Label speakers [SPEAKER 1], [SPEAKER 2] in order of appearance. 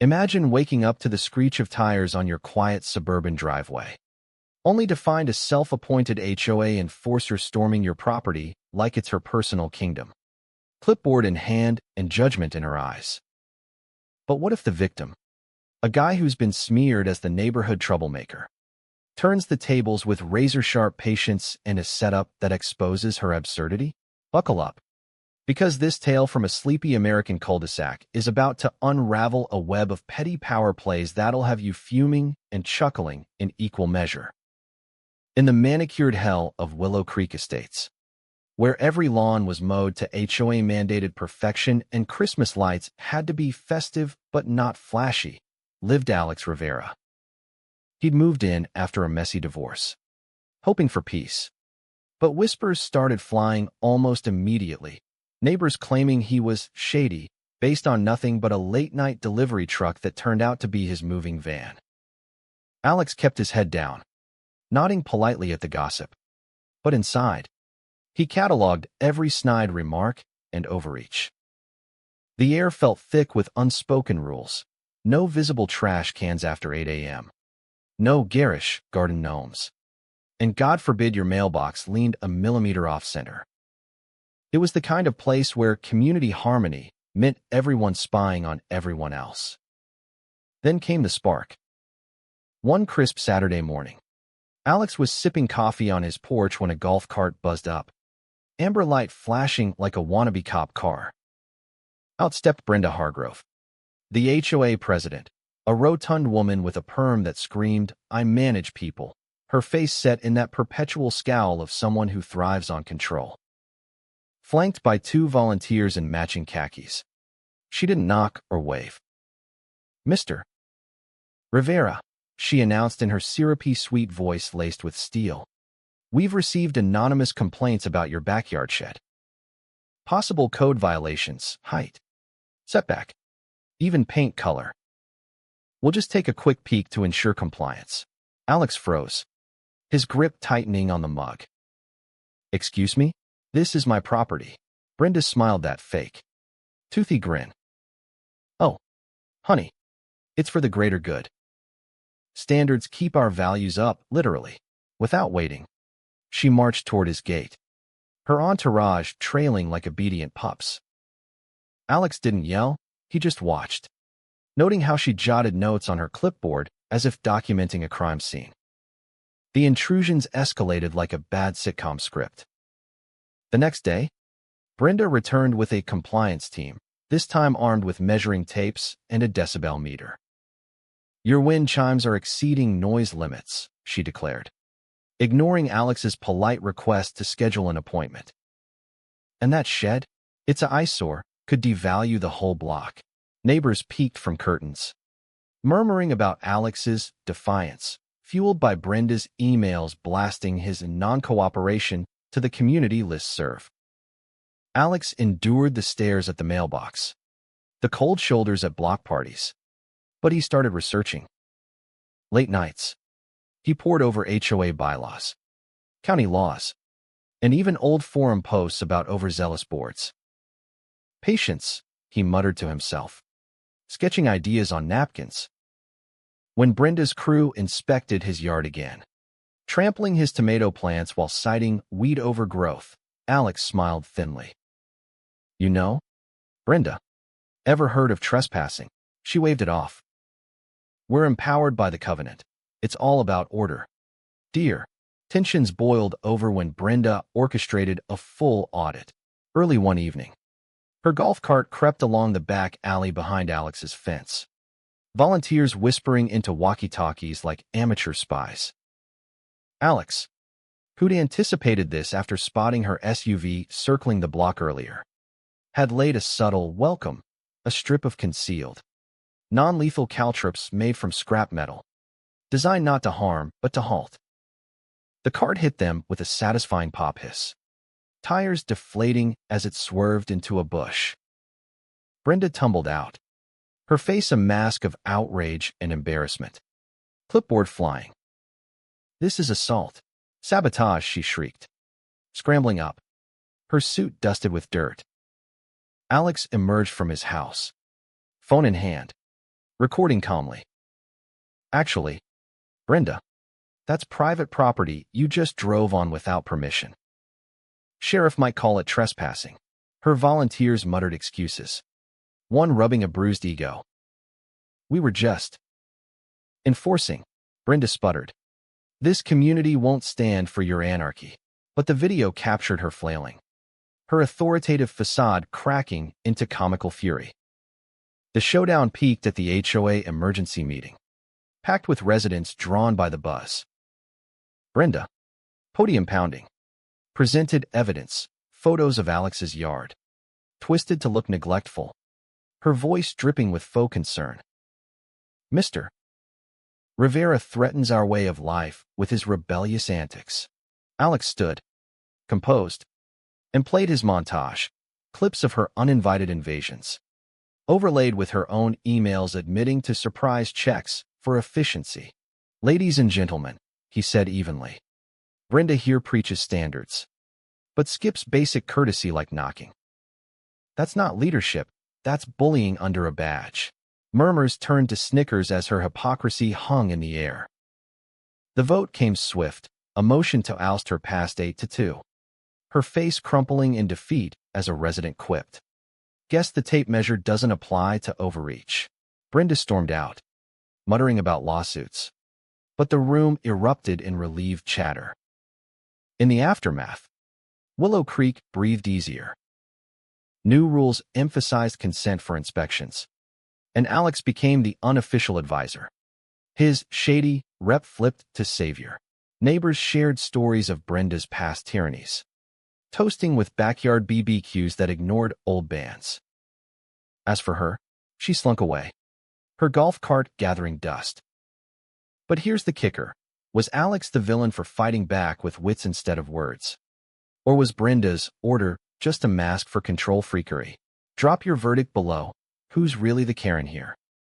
[SPEAKER 1] Imagine waking up to the screech of tires on your quiet suburban driveway, only to find a self-appointed HOA enforcer storming your property like it's her personal kingdom, clipboard in hand and judgment in her eyes. But what if the victim, a guy who's been smeared as the neighborhood troublemaker, turns the tables with razor-sharp patience and a setup that exposes her absurdity? Buckle up, because this tale from a sleepy American cul-de-sac is about to unravel a web of petty power plays that'll have you fuming and chuckling in equal measure. In the manicured hell of Willow Creek Estates, where every lawn was mowed to HOA-mandated perfection and Christmas lights had to be festive but not flashy, lived Alex Rivera. He'd moved in after a messy divorce, hoping for peace. But whispers started flying almost immediately, neighbors claiming he was shady based on nothing but a late-night delivery truck that turned out to be his moving van. Alex kept his head down, nodding politely at the gossip. But inside, he cataloged every snide remark and overreach. The air felt thick with unspoken rules. No visible trash cans after 8 a.m. No garish garden gnomes. And God forbid your mailbox leaned a millimeter off-center. It was the kind of place where community harmony meant everyone spying on everyone else. Then came the spark. One crisp Saturday morning, Alex was sipping coffee on his porch when a golf cart buzzed up, amber light flashing like a wannabe cop car. Out stepped Brenda Hargrove, the HOA president, a rotund woman with a perm that screamed, "I manage people," her face set in that perpetual scowl of someone who thrives on control. Flanked by two volunteers in matching khakis, she didn't knock or wave. "Mr. Rivera," she announced in her syrupy sweet voice laced with steel, "we've received anonymous complaints about your backyard shed. Possible code violations, height, setback, even paint color. We'll just take a quick peek to ensure compliance." Alex froze, his grip tightening on the mug. "Excuse me? This is my property." Brenda smiled that fake, toothy grin. "Oh, honey, it's for the greater good. Standards keep our values up, literally." Without waiting, she marched toward his gate, her entourage trailing like obedient pups. Alex didn't yell, he just watched, noting how she jotted notes on her clipboard as if documenting a crime scene. The intrusions escalated like a bad sitcom script. The next day, Brenda returned with a compliance team, this time armed with measuring tapes and a decibel meter. "Your wind chimes are exceeding noise limits," she declared, ignoring Alex's polite request to schedule an appointment. "And that shed? It's an eyesore, could devalue the whole block." Neighbors peeked from curtains, murmuring about Alex's defiance, fueled by Brenda's emails blasting his non-cooperation to the community listserv. Alex endured the stares at the mailbox, the cold shoulders at block parties, but he started researching. Late nights, he pored over HOA bylaws, county laws, and even old forum posts about overzealous boards. "Patience," he muttered to himself, sketching ideas on napkins. When Brenda's crew inspected his yard again, trampling his tomato plants while citing weed overgrowth, Alex smiled thinly. "You know, Brenda, ever heard of trespassing?" She waved it off. "We're empowered by the covenant. It's all about order." Dear. Tensions boiled over when Brenda orchestrated a full audit. Early one evening, her golf cart crept along the back alley behind Alex's fence, volunteers whispering into walkie-talkies like amateur spies. Alex, who'd anticipated this after spotting her SUV circling the block earlier, had laid a subtle welcome, a strip of concealed, non-lethal caltrops made from scrap metal, designed not to harm but to halt. The cart hit them with a satisfying pop hiss, tires deflating as it swerved into a bush. Brenda tumbled out, her face a mask of outrage and embarrassment, clipboard flying. "This is assault. Sabotage," she shrieked, scrambling up, her suit dusted with dirt. Alex emerged from his house, phone in hand, recording calmly. Actually, Brenda, that's private property you just drove on without permission. Sheriff might call it trespassing. Her volunteers muttered excuses, one rubbing a bruised ego. We were just enforcing, Brenda sputtered. This community won't stand for your anarchy. But the video captured her flailing, her authoritative facade cracking into comical fury. The showdown peaked at the HOA emergency meeting, packed with residents drawn by the buzz. Brenda, podium pounding, presented evidence, photos of Alex's yard, twisted to look neglectful, her voice dripping with faux concern. Mr. Rivera threatens our way of life with his rebellious antics. Alex stood, composed, and played his montage, clips of her uninvited invasions, overlaid with her own emails admitting to surprise checks for efficiency. Ladies and gentlemen, he said evenly, Brenda here preaches standards, but skips basic courtesy like knocking. That's not leadership, that's bullying under a badge. Murmurs turned to snickers as her hypocrisy hung in the air. The vote came swift, a motion to oust her past 8-2. Her face crumpling in defeat as a resident quipped, Guess the tape measure doesn't apply to overreach. Brenda stormed out, muttering about lawsuits. But the room erupted in relieved chatter. In the aftermath, Willow Creek breathed easier. New rules emphasized consent for inspections, and Alex became the unofficial advisor. His shady rep flipped to savior. Neighbors shared stories of Brenda's past tyrannies, toasting with backyard BBQs that ignored old bans. As for her, she slunk away, her golf cart gathering dust. But here's the kicker. Was Alex the villain for fighting back with wits instead of words? Or was Brenda's order just a mask for control freakery? Drop your verdict below. Who's really the Karen here?